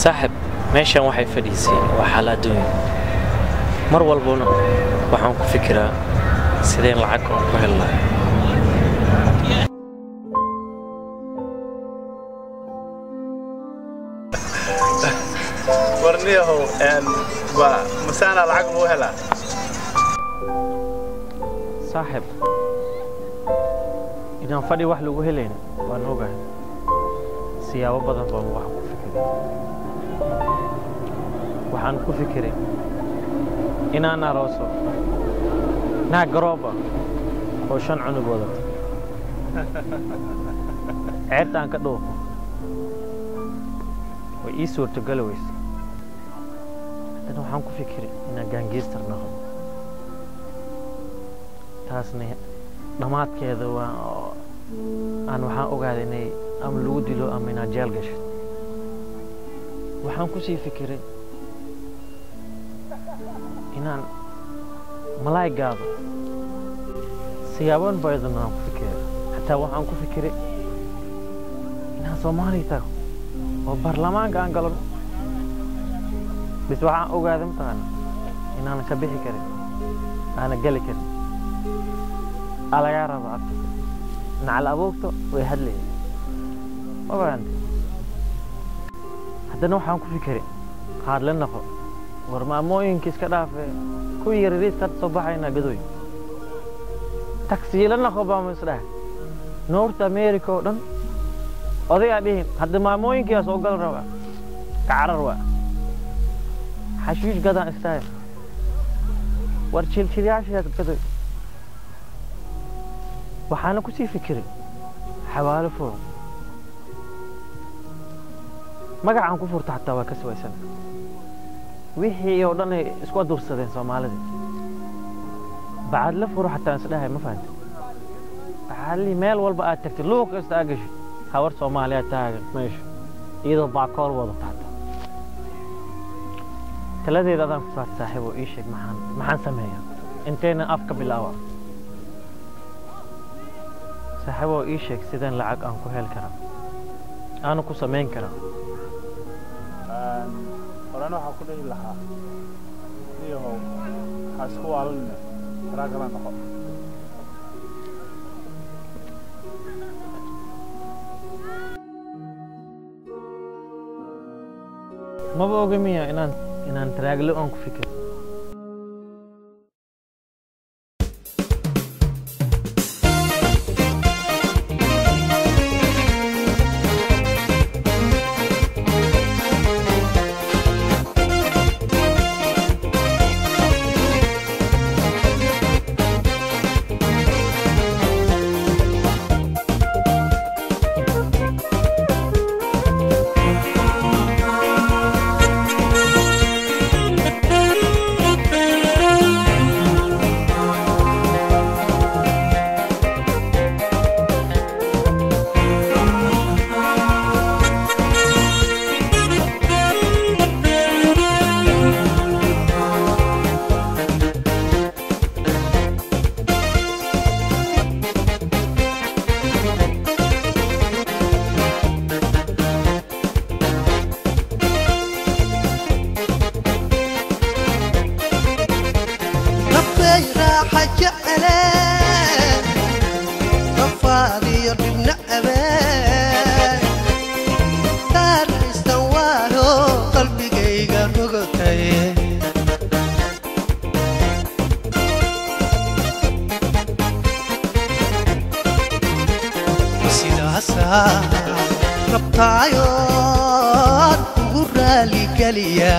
صاحب meeshan waxay fadhiisay waxa la doonay mar walbana waxaan ku fikiraa sideen lacag ku helnaa warniyaho waa masana lacag loo helaa صاحب inaan fadhi wax lagu heleen waan ogahay siyaabo badan baan waxaan ku fikiray inaan arooso naag garooba oo 5 cunug wadato ceertaan ka dhoo way ii suurtagal weys waxaan ku fikiray inaan gaangeyster noqdo taasna dhamaadkeeda waa aan waxaan ogaaday inay ama lagu dilo ama inaan jeel gasho waxaan ku sii fikiray inaan malaay gaado siyaaban badan aan ku fikiray hatta waxaan ku fikiray inaan Soomaali tago oo baarlamaanka aan galo bis waxaan ogaaday intaan inaan ka bixi karin aan gali karin alaga rabo nacal aboogto way hadlay waan haddana waxaan ku fikiray qaad la naqo war maamooyinka iska dhaafay ku yareeyay tad soo baxayna gadoy taxi la naqo baa mas'aah North America oo dhan oday adii hadda maamooyinka soo gal raba kaarar waa xashiish gadan istaay war chilchiyaasha gadoy waxaan ku sii fikiray xawaalo furo magacaan ku furta hatta waa ka sawaysan wixii oo dhan isku dursadeen Soomaalida baad la furo hatta isdhahay ma fahanti xalli meel walba aad tagtay luuq istaagish hawar Soomaaliya taagan meesha iyadoo baakool wada taata taladeeda adan ku faat saaxiibo ii sheeg maxaan sameeyaa inteena afka bilaawa saaxiibo ii sheeg sideen lacag aan ku heli karaa aan ku sameyn karaa horana waxa ku dhihi lahaa niyahow xasku waalna raagala noqo ma ogaamiya inaan traaglo aan ku fikir rabtaayo ugu raali galiya